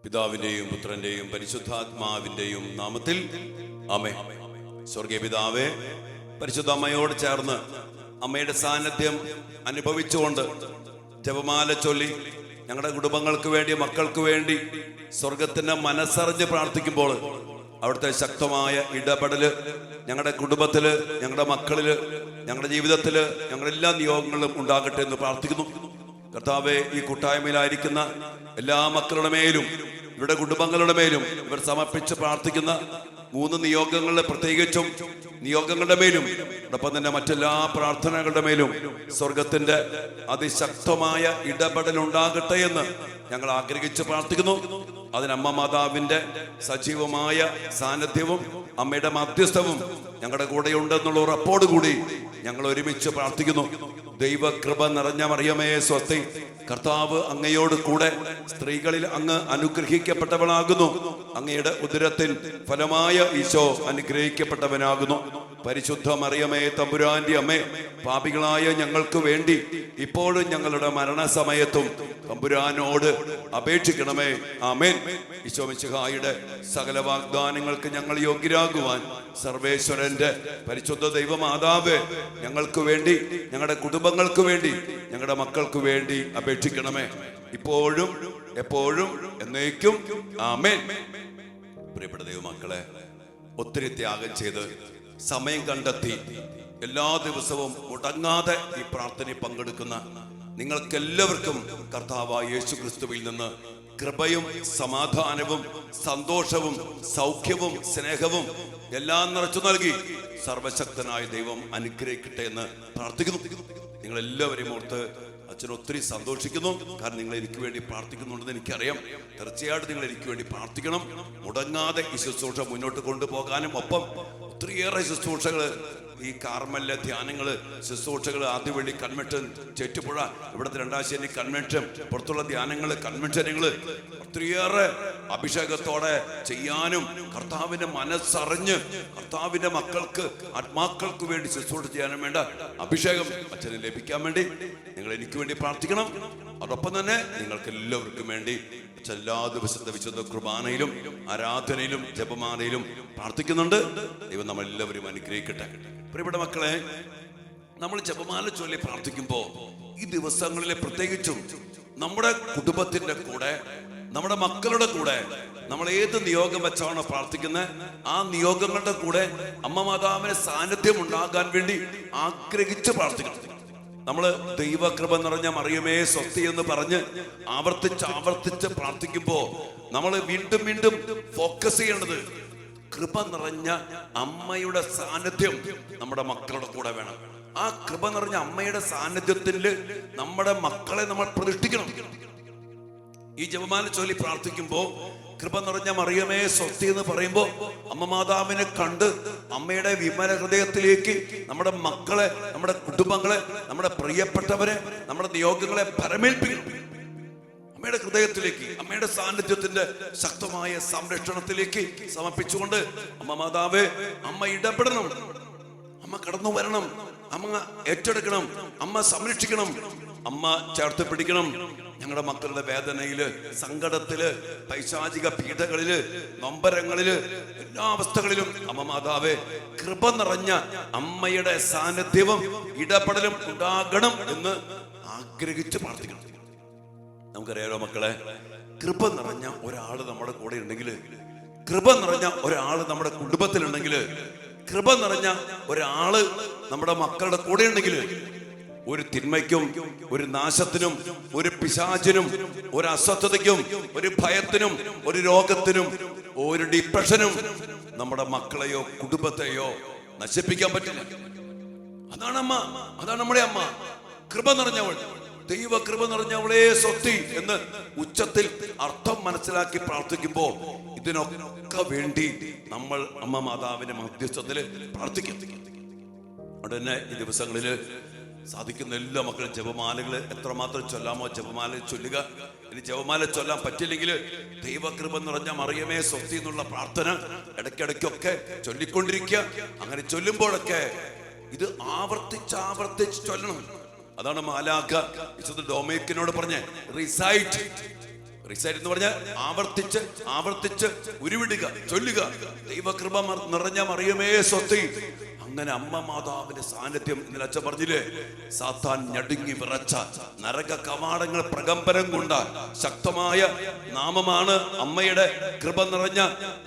പിതാവിന്റെയും പുത്രന്റെയും പരിശുദ്ധാത്മാവിന്റെയും നാമത്തിൽ ആമേൻ. സ്വർഗീയ പിതാവേ, പരിശുദ്ധ അമ്മയോട് ചേർന്ന് അമ്മയുടെ സാന്നിധ്യം അനുഭവിച്ചുകൊണ്ട് ജപമാല ചൊല്ലി ഞങ്ങളുടെ കുടുംബങ്ങൾക്ക് വേണ്ടി, മക്കൾക്ക് വേണ്ടി സ്വർഗത്തിന്റെ മനസ്സറിഞ്ഞ് പ്രാർത്ഥിക്കുമ്പോൾ അവിടുത്തെ ശക്തമായ ഇടപെടല് ഞങ്ങളുടെ കുടുംബത്തില്, ഞങ്ങളുടെ മക്കളില്, ഞങ്ങളുടെ ജീവിതത്തില്, ഞങ്ങളുടെ എല്ലാ നിയോഗങ്ങളിലും ഉണ്ടാകട്ടെ എന്ന് പ്രാർത്ഥിക്കുന്നു. കർത്താവെ, ഈ കൂട്ടായ്മയിലായിരിക്കുന്ന എല്ലാ മക്കളുടെ മേലും ഇവരുടെ കുടുംബങ്ങളുടെ മേലും ഇവർ സമർപ്പിച്ച് പ്രാർത്ഥിക്കുന്ന 3 നിയോഗങ്ങളുടെ പ്രത്യേകിച്ചും നിയോഗങ്ങളുടെ മേലും ഒപ്പം തന്നെ മറ്റെല്ലാ പ്രാർത്ഥനകളുടെ മേലും സ്വർഗത്തിന്റെ അതിശക്തമായ ഇടപെടൽ ഉണ്ടാകട്ടെ എന്ന് ഞങ്ങൾ ആഗ്രഹിച്ച് പ്രാർത്ഥിക്കുന്നു. അതിനമ്മ മാതാവിന്റെ സജീവമായ സാന്നിധ്യവും അമ്മയുടെ മധ്യസ്ഥവും ഞങ്ങളുടെ കൂടെ ഉണ്ടെന്നുള്ള ഉറപ്പോടുകൂടി ഞങ്ങൾ ഒരുമിച്ച് പ്രാർത്ഥിക്കുന്നു. ദൈവകൃപ നിറഞ്ഞ മറിയമേ സ്വസ്തി. കർത്താവ് അങ്ങയോട് കൂടെ സ്ത്രീകളിൽ അങ്ങ് അനുഗ്രഹിക്കപ്പെട്ടവളാകുന്നു. അങ്ങയുടെ ഉദരത്തിൻ ഫലമായ ഈശോ അനുഗ്രഹിക്കപ്പെട്ടവനാകുന്നു. പരിശുദ്ധ മറിയമേ തമ്പുരാന്റെ അമ്മേ, പാപികളായ ഞങ്ങൾക്ക് വേണ്ടി ഇപ്പോഴും ഞങ്ങളുടെ മരണസമയത്തും തമ്പുരാനോട് അപേക്ഷിക്കണമേ. ആമേൻ. ഈശോ മിശിഹായുടെ സകല വാഗ്ദാനങ്ങൾക്ക് ഞങ്ങൾ യോഗ്യരാകുവാൻ സർവേശ്വരന്റെ പരിശുദ്ധ ദൈവമാതാവ് ഞങ്ങൾക്ക് വേണ്ടി, ഞങ്ങളുടെ കുടുംബങ്ങൾക്ക് വേണ്ടി, ഞങ്ങളുടെ മക്കൾക്ക് വേണ്ടി അപേക്ഷിക്കണമേ, ഇപ്പോഴും എപ്പോഴും എന്നേക്കും. ആമേൻ. പ്രിയപ്പെട്ട ദൈവമക്കളെ, ഒത്തിരി ത്യാഗം ചെയ്ത് സമയം കണ്ടെത്തി എല്ലാ ദിവസവും മുടങ്ങാതെ ഈ പ്രാർത്ഥനയിൽ പങ്കെടുക്കുന്ന നിങ്ങൾക്കെല്ലാവർക്കും കർത്താവായ യേശു ക്രിസ്തുവിൽ നിന്ന് കൃപയും സമാധാനവും സന്തോഷവും സൗഖ്യവും സ്നേഹവും എല്ലാം നിറച്ചു നൽകി സർവശക്തനായ ദൈവം അനുഗ്രഹിക്കട്ടെ എന്ന് പ്രാർത്ഥിക്കുന്നു. നിങ്ങളെല്ലാവരെയും ഓർത്ത് അച്ഛൻ ഒത്തിരി സന്തോഷിക്കുന്നു. കാരണം നിങ്ങൾ എനിക്ക് വേണ്ടി പ്രാർത്ഥിക്കുന്നുണ്ടെന്ന് എനിക്കറിയാം. തീർച്ചയായിട്ടും നിങ്ങൾ എനിക്ക് വേണ്ടി പ്രാർത്ഥിക്കണം. മുടങ്ങാതെ ഈ ശുശ്രൂഷ മുന്നോട്ട് കൊണ്ടുപോകാനും ഒപ്പം ഒത്തിരിയേറെ ശുശ്രൂഷകൾ, ഈ കാർമലിലെ ധ്യാനങ്ങള്, ശുശ്രൂഷകൾ, ആദ്യവള്ളി കൺവെൻഷൻ, ചേറ്റുപുഴ, ഇവിടുത്തെ രണ്ടാശ്ശേരി കൺവെൻഷൻ, പുറത്തുള്ള ധ്യാനങ്ങള്, കൺവെൻഷനുകള് ഒത്തിരിയേറെ അഭിഷേകത്തോടെ ചെയ്യാനും കർത്താവിന്റെ മനസ്സറിഞ്ഞ് കർത്താവിന്റെ മക്കൾക്ക്, ആത്മാക്കൾക്ക് വേണ്ടി ശുശ്രൂഷ ചെയ്യാനും വേണ്ട അഭിഷേകം അച്ഛന് ലഭിക്കാൻ വേണ്ടി നിങ്ങൾ എനിക്ക് വേണ്ടി പ്രാർത്ഥിക്കണം. അതോടൊപ്പം തന്നെ നിങ്ങൾക്ക് എല്ലാവർക്കും വേണ്ടി എല്ലാ ദിവസത്തെ വിശുദ്ധ കുർബാനയിലും ആരാധനയിലും ജപമാലയിലും പ്രാർത്ഥിക്കുന്നുണ്ട്. ദൈവം നമ്മളെല്ലാവരും അനുഗ്രഹിക്കട്ടെ. പ്രിയപ്പെട്ട മക്കളെ, നമ്മൾ ജപമാല ചൊല്ലി പ്രാർത്ഥിക്കുമ്പോ ഈ ദിവസങ്ങളിലെ പ്രത്യേകിച്ചും നമ്മുടെ കുടുംബത്തിന്റെ കൂടെ, നമ്മുടെ മക്കളുടെ കൂടെ നമ്മൾ ഏത് നിയോഗം വെച്ചാണോ പ്രാർത്ഥിക്കുന്നത് ആ നിയോഗങ്ങളുടെ കൂടെ അമ്മ മാതാവിന്റെ സാന്നിധ്യം ഉണ്ടാകാൻ വേണ്ടി ആഗ്രഹിച്ച് പ്രാർത്ഥിക്കണം. നമ്മള് ദൈവകൃപ നിറഞ്ഞ മറിയമേ സ്വസ്തി എന്ന് പറഞ്ഞ് ആവർത്തിച്ച് പ്രാർത്ഥിക്കുമ്പോ നമ്മൾ വീണ്ടും വീണ്ടും ഫോക്കസ് ചെയ്യേണ്ടത് കൃപ നിറഞ്ഞ അമ്മയുടെ സാന്നിധ്യം നമ്മുടെ മക്കളുടെ കൂടെ വേണം. ആ കൃപ നിറഞ്ഞ അമ്മയുടെ സാന്നിധ്യത്തിൽ നമ്മുടെ മക്കളെ നമ്മൾ പ്രതിഷ്ഠിക്കണം. ഈ ജപമാല ചൊല്ലി പ്രാർത്ഥിക്കുമ്പോ കൃപ നിറഞ്ഞ മറിയമേ സ്വസ്തി എന്ന് പറയുമ്പോ അമ്മ മാതാവിനെ കണ്ട് അമ്മയുടെ വിമല ഹൃദയത്തിലേക്ക് നമ്മുടെ മക്കളെ, നമ്മുടെ കുടുംബങ്ങളെ, നമ്മുടെ പ്രിയപ്പെട്ടവരെ, നമ്മുടെ നിയോഗങ്ങളെ പരമേൽപ്പിക്കണം. അമ്മയുടെ ഹൃദയത്തിലേക്ക്, അമ്മയുടെ സാന്നിധ്യത്തിന്റെ ശക്തമായ സംരക്ഷണത്തിലേക്ക് സമർപ്പിച്ചുകൊണ്ട് അമ്മ മാതാവേ, അമ്മ ഇടപെടണം, അമ്മ കടന്നു വരണം, അമ്മ ഏറ്റെടുക്കണം, അമ്മ സംരക്ഷിക്കണം, അമ്മ ചേർത്ത് പിടിക്കണം. ഞങ്ങളുടെ മക്കളുടെ വേദനയില്, സങ്കടത്തില്, പൈശാചിക പീഡകളില്, നൊമ്പരങ്ങളില്, എല്ലാ അവസ്ഥകളിലും അമ്മ മാതാവേ കൃപ നിറഞ്ഞ അമ്മയുടെ സാന്നിധ്യവും ഇടപെടലും ഉണ്ടാകണം എന്ന് ആഗ്രഹിച്ച് പ്രാർത്ഥിക്കണം. നമുക്കറിയാലോ മക്കളെ, കൃപ നിറഞ്ഞ ഒരാള് നമ്മുടെ കൂടെ ഉണ്ടെങ്കിൽ, കൃപ നിറഞ്ഞ ഒരാള് നമ്മുടെ കുടുംബത്തിലുണ്ടെങ്കിൽ, കൃപ നിറഞ്ഞ ഒരാള് നമ്മുടെ മക്കളുടെ കൂടെ ഉണ്ടെങ്കിൽ ഒരു തിന്മയ്ക്കും, ഒരു നാശത്തിനും, ഒരു പിശാചിനും, ഒരു അസ്വസ്ഥതയ്ക്കും, ഒരു ഭയത്തിനും, ഒരു രോഗത്തിനും, ഒരു ഡിപ്രഷനും നമ്മുടെ മക്കളെയോ കുടുംബത്തെയോ നശിപ്പിക്കാൻ പറ്റില്ല. അതാണ് അമ്മ, അതാണ് നമ്മുടെ അമ്മ. കൃപ നിറഞ്ഞവൾ, ദൈവ കൃപ നിറഞ്ഞവളെ സ്വസ്തി എന്ന് ഉച്ചത്തിൽ അർത്ഥം മനസ്സിലാക്കി പ്രാർത്ഥിക്കുമ്പോ ഇതിനൊക്കെ വേണ്ടി നമ്മൾ അമ്മ മാതാവിന്റെ മധ്യസ്ഥത്തില് പ്രാർത്ഥിക്കും. ഉടനെ ഈ ദിവസങ്ങളില് സാധിക്കുന്ന എല്ലാ മക്കളും ജപമാലകൾ എത്രമാത്രം ചൊല്ലാമോ ജപമാല ചൊല്ലുക. ഇനി ജപമാല ചൊല്ലാൻ പറ്റില്ലെങ്കിൽ ദൈവകൃപ നിറഞ്ഞ മറിയമേ സ്വസ്തി എന്നുള്ള പ്രാർത്ഥന ഇടയ്ക്കിടയ്ക്കൊക്കെ ചൊല്ലിക്കൊണ്ടിരിക്കുക. അങ്ങനെ ചൊല്ലുമ്പോഴൊക്കെ ഇത് ആവർത്തിച്ച് ചൊല്ലണം. അതാണ് മാലാഖ വിശുദ്ധ ഡൊമിനിക്കിനോട് പറഞ്ഞ റിസൈറ്റ്. റിസൈറ്റ് എന്ന് പറഞ്ഞാൽ ആവർത്തിച്ച് ആവർത്തിച്ച് ഉരുവിടുക, ചൊല്ലുക. ദൈവകൃപ നിറഞ്ഞ മറിയമേ സ്വസ്തി. അങ്ങനെ അമ്മ മാതാവിന്റെ സാന്നിധ്യം, ഇന്നലെ അച്ഛൻ പറഞ്ഞില്ലേ, സാത്താൻ ഞടുങ്ങി വിറച്ച നരക കവാടങ്ങൾ പ്രകമ്പനം കൊണ്ട ശക്തമായ നാമമാണ് അമ്മയുടെ കൃപ നിറഞ്ഞ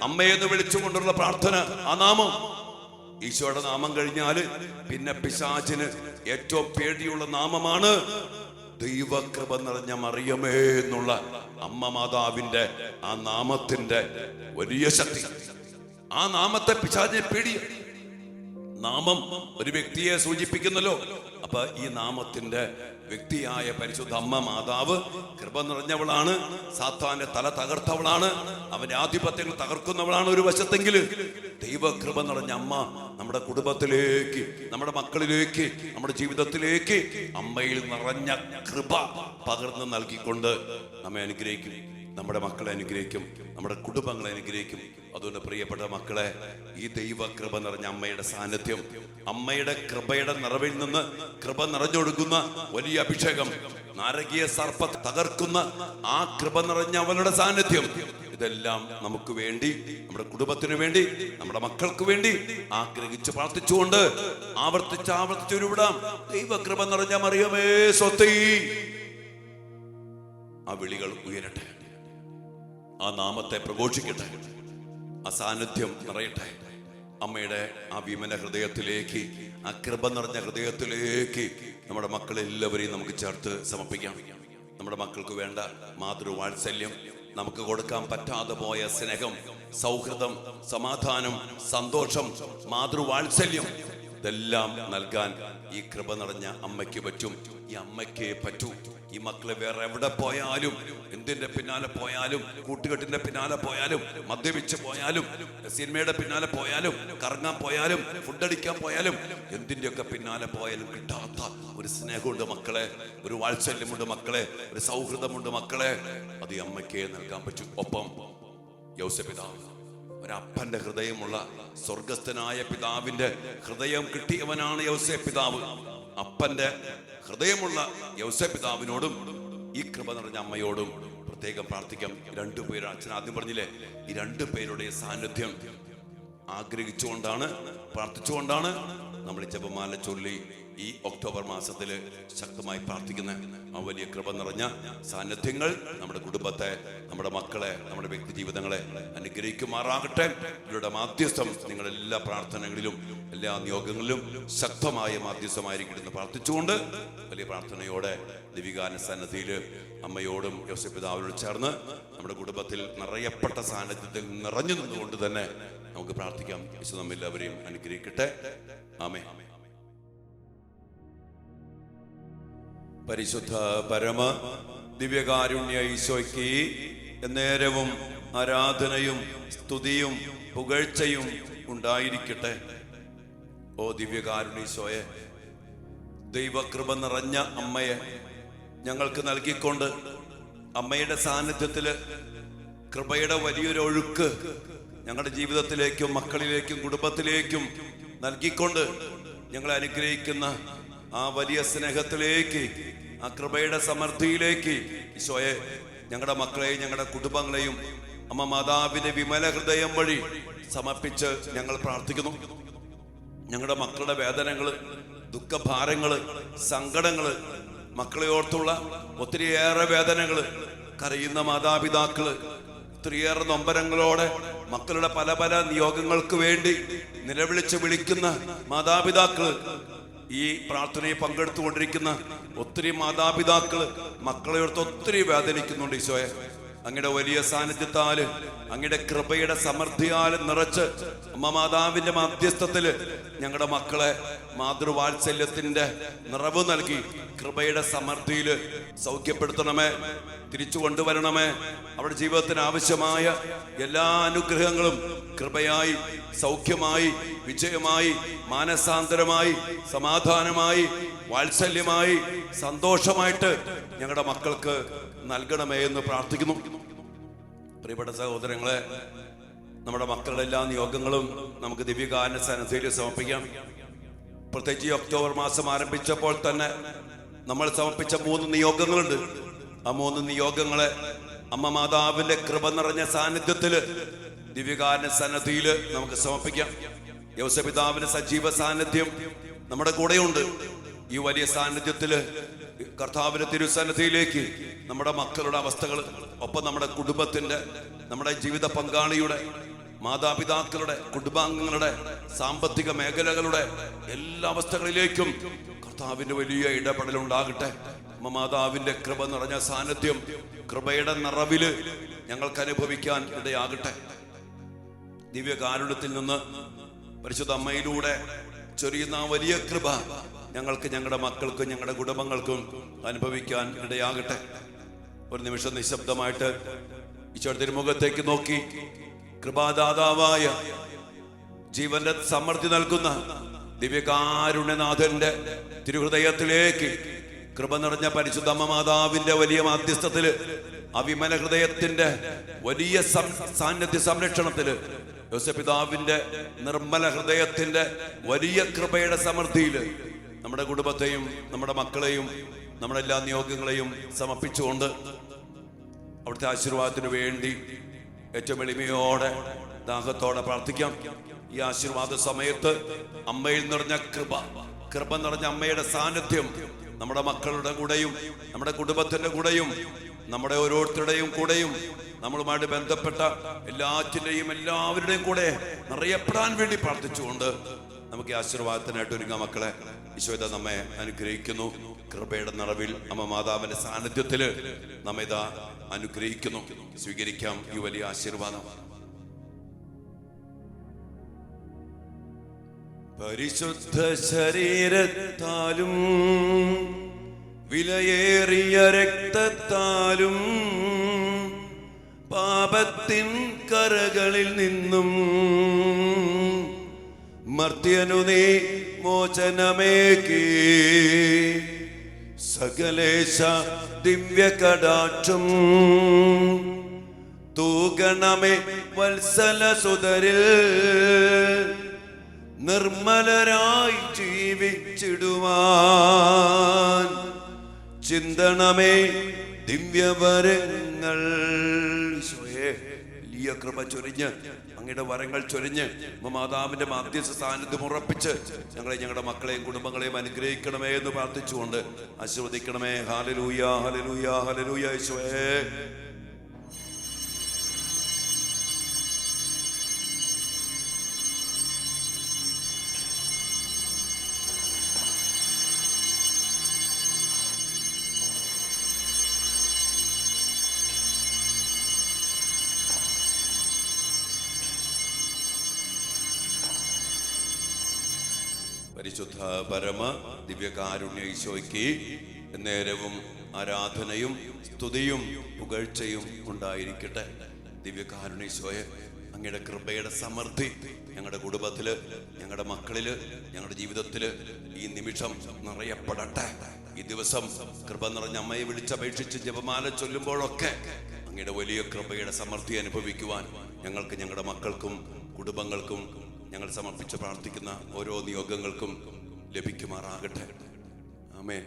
അമ്മയെന്ന് വിളിച്ചുകൊണ്ടുള്ള പ്രാർത്ഥന. ആ നാമം, ഈശോയുടെ നാമം കഴിഞ്ഞാല് പിന്നെ പിശാചിന് ഏറ്റവും പേടിയുള്ള നാമമാണ് ദൈവകൃപ നിറഞ്ഞ മറിയമേ എന്നുള്ള അമ്മ മാതാവിന്റെ ആ നാമത്തിന്റെ വലിയ ശക്തി. ആ നാമത്തെ പിശാചിനെ പേടിയ നാമം ഒരു വ്യക്തിയെ സൂചിപ്പിക്കുന്നല്ലോ. അപ്പൊ ഈ നാമത്തിന്റെ വ്യക്തിയായ പരിശുദ്ധ അമ്മ മാതാവ് കൃപ നിറഞ്ഞവളാണ്, സാത്താന്റെ തല തകർത്തവളാണ്, അവന്റെ ആധിപത്യങ്ങൾ തകർക്കുന്നവളാണ് ഒരു വശത്തെങ്കിൽ. ദൈവകൃപ നിറഞ്ഞ അമ്മ നമ്മുടെ കുടുംബത്തിലേക്ക്, നമ്മുടെ മക്കളിലേക്ക്, നമ്മുടെ ജീവിതത്തിലേക്ക് അമ്മയിൽ നിറഞ്ഞ കൃപ പകർന്ന് നൽകിക്കൊണ്ട് നമ്മെ അനുഗ്രഹിക്കും, നമ്മുടെ മക്കളെ അനുഗ്രഹിക്കും, നമ്മുടെ കുടുംബങ്ങളെ അനുഗ്രഹിക്കും. അതുകൊണ്ട് പ്രിയപ്പെട്ട മക്കളെ, ഈ ദൈവകൃപ നിറഞ്ഞ അമ്മയുടെ സാന്നിധ്യം, അമ്മയുടെ കൃപയുടെ നിറവിൽ നിന്ന് കൃപ നിറഞ്ഞൊഴുകുന്ന വലിയ അഭിഷേകം, നാരകീയ സർപ്പത്തെ തകർക്കുന്ന ആ കൃപ നിറഞ്ഞ അവളുടെ സാന്നിധ്യം, ഇതെല്ലാം നമുക്ക് വേണ്ടി, നമ്മുടെ കുടുംബത്തിന് വേണ്ടി, നമ്മുടെ മക്കൾക്ക് വേണ്ടി ആഗ്രഹിച്ച് പ്രാർത്ഥിച്ചുകൊണ്ട് ആവർത്തിച്ച് ആവർത്തിച്ച് ഉരുവിടാം. ദൈവകൃപ നിറഞ്ഞ മറിയമേ സ്വസ്തി. ആ വിളികൾ ഉയരട്ടെ, ആ നാമത്തെ പ്രഘോഷിക്കട്ടെ, ആ സാന്നിധ്യം നിറയട്ടെ. അമ്മയുടെ ആ വിമല ഹൃദയത്തിലേക്ക്, ആ കൃപ നിറഞ്ഞ ഹൃദയത്തിലേക്ക് നമ്മുടെ മക്കളെല്ലാവരെയും നമുക്ക് ചേർത്ത് സമർപ്പിക്കാം. നമ്മുടെ മക്കൾക്ക് വേണ്ട മാതൃവാത്സല്യം, നമുക്ക് കൊടുക്കാൻ പറ്റാതെ പോയ സ്നേഹം, സൗഹൃദം, സമാധാനം, സന്തോഷം, മാതൃവാത്സല്യം, ഇതെല്ലാം നൽകാൻ ഈ കൃപ നിറഞ്ഞ അമ്മയ്ക്ക് പറ്റും. ഈ അമ്മയ്ക്കേ പറ്റൂ. ഈ മക്കളെ വേറെ എവിടെ പോയാലും, എന്തിന്റെ പിന്നാലെ പോയാലും, കൂട്ടുകെട്ടിന്റെ പിന്നാലെ പോയാലും, മദ്യപിച്ച് പോയാലും, സിനിമയുടെ പിന്നാലെ പോയാലും, കറങ്ങാൻ പോയാലും, ഫുഡടിക്കാൻ പോയാലും, എന്തിന്റെയൊക്കെ പിന്നാലെ പോയാലും കിട്ടാത്ത ഒരു സ്നേഹമുണ്ട് മക്കളെ, ഒരു വാത്സല്യമുണ്ട് മക്കളെ, ഒരു സൗഹൃദമുണ്ട് മക്കളെ. അത് ഈ അമ്മയ്ക്കേ നൽകാൻ പറ്റും. ഒപ്പം യോസേപ്പ് പിതാവ്, ഒരപ്പന്റെ ഹൃദയമുള്ള സ്വർഗസ്ഥനായ പിതാവിന്റെ ഹൃദയം കിട്ടിയവനാണ് യോസേപ്പ് പിതാവ്. അപ്പന്റെ ഹൃദയമുള്ള യോസേപ്പ് പിതാവിനോടും ഈ കൃപ നിറഞ്ഞ അമ്മയോടും പ്രത്യേകം പ്രാർത്ഥിക്കാം. രണ്ടുപേരും, അച്ഛൻ ആദ്യം പറഞ്ഞില്ലേ, ഈ രണ്ടുപേരുടെ സാന്നിധ്യം ആഗ്രഹിച്ചുകൊണ്ടാണ്, പ്രാർത്ഥിച്ചുകൊണ്ടാണ് നമ്മൾ ജപമാല ചൊല്ലി ഈ ഒക്ടോബർ മാസത്തിൽ ശക്തമായി പ്രാർത്ഥിക്കുന്ന ആ വലിയ കൃപ നിറഞ്ഞ സാന്നിധ്യങ്ങൾ നമ്മുടെ കുടുംബത്തെ, നമ്മുടെ മക്കളെ, നമ്മുടെ വ്യക്തി ജീവിതങ്ങളെ അനുഗ്രഹിക്കുമാറാകട്ടെ. ഇവരുടെ മാധ്യസ്ഥം നിങ്ങളെല്ലാ പ്രാർത്ഥനകളിലും, എല്ലാ നിയോഗങ്ങളിലും ശക്തമായ മാധ്യസ്ഥമായിരിക്കും പ്രാർത്ഥിച്ചുകൊണ്ട് വലിയ പ്രാർത്ഥനയോടെ ദിവികാന സന്നദ്ധിയിൽ അമ്മയോടും യോസേപ്പ് പിതാവിനോട് ചേർന്ന് നമ്മുടെ കുടുംബത്തിൽ നിറയപ്പെട്ട സാന്നിധ്യത്തിൽ നിറഞ്ഞു നിന്നുകൊണ്ട് തന്നെ നമുക്ക് പ്രാർത്ഥിക്കാം. യേശു നമ്മെല്ലാവരെയും അനുഗ്രഹിക്കട്ടെ. ആമേൻ. പരിശുദ്ധ പരമ ദിവ്യകാരുണ്യ ഈശോയ്ക്ക് എന്നേരവും ആരാധനയും സ്തുതിയും പുകഴ്ചയും ഉണ്ടായിരിക്കട്ടെ. ഓ ദിവ്യകാരുണ്യ ഈശോയെ, ദൈവകൃപ നിറഞ്ഞ അമ്മയെ ഞങ്ങൾക്ക് നൽകിക്കൊണ്ട് അമ്മയുടെ സാന്നിധ്യത്തില് കൃപയുടെ വലിയൊരു ഒഴുക്ക് ഞങ്ങളുടെ ജീവിതത്തിലേക്കും മക്കളിലേക്കും കുടുംബത്തിലേക്കും നൽകിക്കൊണ്ട് ഞങ്ങളെ അനുഗ്രഹിക്കുന്ന ആ വലിയ സ്നേഹത്തിലേക്ക്, ആ കൃപയുടെ സമൃദ്ധിയിലേക്ക് ഈശോയെ ഞങ്ങളുടെ മക്കളെയും ഞങ്ങളുടെ കുടുംബങ്ങളെയും അമ്മ മാതാവിന്റെ വിമല ഹൃദയം വഴി സമർപ്പിച്ച് ഞങ്ങൾ പ്രാർത്ഥിക്കുന്നു. ഞങ്ങളുടെ മക്കളുടെ വേദനകള്, ദുഃഖഭാരങ്ങള്, സങ്കടങ്ങള്, മക്കളെ ഓർത്തുള്ള ഒത്തിരിയേറെ വേദനകള്, കരയുന്ന മാതാപിതാക്കള്, ഒത്തിരിയേറെ നൊമ്പരങ്ങളോടെ മക്കളുടെ പല പല നിയോഗങ്ങൾക്ക് വേണ്ടി നിലവിളിച്ച് വിളിക്കുന്ന മാതാപിതാക്കള്, ഈ പ്രാർത്ഥനയിൽ പങ്കെടുത്തുകൊണ്ടിരിക്കുന്ന ഒത്തിരി മാതാപിതാക്കള് മക്കളെ ഓർത്ത് ഒത്തിരി വേദനിക്കുന്നുണ്ട്. ഈശോയെ, അങ്ങയുടെ വലിയ സാന്നിധ്യത്താല്, അങ്ങയുടെ കൃപയുടെ സമൃദ്ധിയാല് നിറച്ച് അമ്മ മാതാവിന്റെ മധ്യസ്ഥത്തില് ഞങ്ങളുടെ മക്കളെ മാതൃവാത്സല്യത്തിന്റെ നിറവ് നൽകി കൃപയുടെ സമൃദ്ധിയില് സൗഖ്യപ്പെടുത്തണമേ, തിരിച്ചു കൊണ്ടുവരണമേ. അവരുടെ ജീവിതത്തിന് ആവശ്യമായ എല്ലാ അനുഗ്രഹങ്ങളും കൃപയായി, സൗഖ്യമായി, വിജയമായി, മാനസാന്തരമായി, സമാധാനമായി, വാത്സല്യമായി, സന്തോഷമായിട്ട് ഞങ്ങളുടെ മക്കൾക്ക് നൽകണമേ എന്ന് പ്രാർത്ഥിക്കുന്നു. പ്രിയപ്പെട്ട സഹോദരങ്ങളെ, നമ്മുടെ മക്കളുടെ എല്ലാ നിയോഗങ്ങളും നമുക്ക് ദിവ്യകാരുണ്യ സന്നിധിയിൽ സമർപ്പിക്കാം. പ്രത്യേകിച്ച് ഒക്ടോബർ മാസം ആരംഭിച്ചപ്പോൾ തന്നെ നമ്മൾ സമർപ്പിച്ച 3 നിയോഗങ്ങളുണ്ട്. ആ 3 നിയോഗങ്ങളെ അമ്മ മാതാവിന്റെ കൃപ നിറഞ്ഞ സാന്നിധ്യത്തില് ദിവ്യകാരുണ്യ സന്നദ്ധിയില് നമുക്ക് സമർപ്പിക്കാം. യൗസപിതാവിന്റെ സജീവ സാന്നിധ്യം നമ്മുടെ കൂടെയുണ്ട്. ഈ വലിയ സാന്നിധ്യത്തില് കർത്താവിന്റെ തിരുസന്നിധിയിലേക്ക് നമ്മുടെ മക്കളുടെ അവസ്ഥകൾ, ഒപ്പം നമ്മുടെ കുടുംബത്തിന്റെ, നമ്മുടെ ജീവിത പങ്കാളിയുടെ, മാതാപിതാക്കളുടെ, കുടുംബാംഗങ്ങളുടെ, സാമ്പത്തിക മേഖലകളുടെ എല്ലാ അവസ്ഥകളിലേക്കും കർത്താവിന്റെ വലിയ ഇടപെടലുണ്ടാകട്ടെ. മാതാവിന്റെ കൃപ നിറഞ്ഞ സാന്നിധ്യം, കൃപയുടെ നിറവില് ഞങ്ങൾക്ക് അനുഭവിക്കാൻ ഇടയാകട്ടെ. ദിവ്യകാരുണ്യത്തിൽ നിന്ന് പരിശുദ്ധ അമ്മയിലൂടെ ചൊരിയുന്ന വലിയ കൃപ ഞങ്ങൾക്ക്, ഞങ്ങളുടെ മക്കൾക്കും ഞങ്ങളുടെ കുടുംബങ്ങൾക്കും അനുഭവിക്കാൻ ഇടയാകട്ടെ. ഒരു നിമിഷം നിശബ്ദമായിട്ട് ഈശോയുടെ തിരുമുഖത്തേക്ക് നോക്കി കൃപാദാതാവായ, ജീവന്റെ സമൃദ്ധി നൽകുന്ന ദിവ്യകാരുണ്യനാഥന്റെ തിരുഹൃദയത്തിലേക്ക് കൃപ നിറഞ്ഞ പരിശുദ്ധ അമ്മ മാതാവിന്റെ വലിയ മാധ്യസ്ഥത്തില്, അവിമല ഹൃദയത്തിന്റെ വലിയ സാന്നിധ്യ സംരക്ഷണത്തില്, യോസപിതാവിന്റെ നിർമ്മല ഹൃദയത്തിന്റെ വലിയ കൃപയുടെ സമൃദ്ധിയില് നമ്മുടെ കുടുംബത്തെയും നമ്മുടെ മക്കളെയും നമ്മുടെ എല്ലാ നിയോഗങ്ങളെയും സമർപ്പിച്ചുകൊണ്ട് അവിടുത്തെ ആശീർവാദത്തിന് വേണ്ടി ഏറ്റവും എളിമയോടെ ദാഹത്തോടെ പ്രാർത്ഥിക്കാം. ഈ ആശീർവാദ സമയത്ത് അമ്മയിൽ നിറഞ്ഞ കൃപ നിറഞ്ഞ അമ്മയുടെ സാന്നിധ്യം നമ്മുടെ മക്കളുടെ കൂടെയും നമ്മുടെ കുടുംബത്തിന്റെ കൂടെയും നമ്മുടെ ഓരോരുത്തരുടെയും കൂടെയും നമ്മളുമായിട്ട് ബന്ധപ്പെട്ട എല്ലാവരുടെയും കൂടെ നിറയപ്പെടാൻ വേണ്ടി പ്രാർത്ഥിച്ചുകൊണ്ട് നമുക്ക് ഈ ആശീർവാദത്തിനായിട്ട് ഒരുങ്ങാം. മക്കളെ, ഈശോദ നമ്മെ അനുഗ്രഹിക്കുന്നു. കൃപയുടെ നിറവിൽ അമ്മ മാതാവിന്റെ സാന്നിധ്യത്തില് നമ്മെ ഇതാ അനുഗ്രഹിക്കുന്നു. സ്വീകരിക്കാം ഈ വലിയ ആശീർവാദം. പരിശുദ്ധ ശരീരത്താലും വിലയേറിയ രക്തത്താലും പാപത്തിൻ കറകളിൽ നിന്നും മർത്യനു നീ മോചനമേകി, സകലേശ ദിവ്യകടാക്ഷം തൂകണമേ വത്സല സുതരിൽ, നിർമ്മലരായി ജീവിച്ചിടുവാൻ ചിന്തണമേ ദിവ്യവരങ്ങൾ. വലിയ കൃപ ചൊരിഞ്ഞ്, അങ്ങയുടെ വരങ്ങൾ ചൊരിഞ്ഞ് മാതാവിന്റെ മാധ്യസ്ഥ സാന്നിധ്യം ഉറപ്പിച്ച് ഞങ്ങളെ, ഞങ്ങളുടെ മക്കളെയും കുടുംബങ്ങളെയും അനുഗ്രഹിക്കണമേ എന്ന് പ്രാർത്ഥിച്ചുകൊണ്ട് ആശീർവദിക്കണമേ. Hallelujah, hallelujah, hallelujah. യേശുവേ, പരിശുദ്ധ പരമ ദിവ്യകാരുണ്യ ഈശോയ്ക്ക് നേരവും ആരാധനയും സ്തുതിയും പുകഴ്ചയും ഉണ്ടായിരിക്കട്ടെ. ദിവ്യകാരുണ്യ ഈശോയെ, അങ്ങയുടെ കൃപയുടെ സമൃദ്ധി ഞങ്ങളുടെ കുടുംബത്തില്, ഞങ്ങളുടെ മക്കളില്, ഞങ്ങളുടെ ജീവിതത്തില് ഈ നിമിഷം നിറയപ്പെടട്ടെ. ഈ ദിവസം കൃപ നിറഞ്ഞ അമ്മയെ വിളിച്ചപേക്ഷിച്ച് ജപമാല ചൊല്ലുമ്പോഴൊക്കെ അങ്ങയുടെ വലിയ കൃപയുടെ സമൃദ്ധി അനുഭവിക്കുവാൻ ഞങ്ങൾക്ക്, ഞങ്ങളുടെ മക്കൾക്കും കുടുംബങ്ങൾക്കും ഞങ്ങൾ സമർപ്പിച്ച് പ്രാർത്ഥിക്കുന്ന ഓരോ നിയോഗങ്ങൾക്കും ലഭിക്കുമാറാകട്ടെ. ആമേൻ.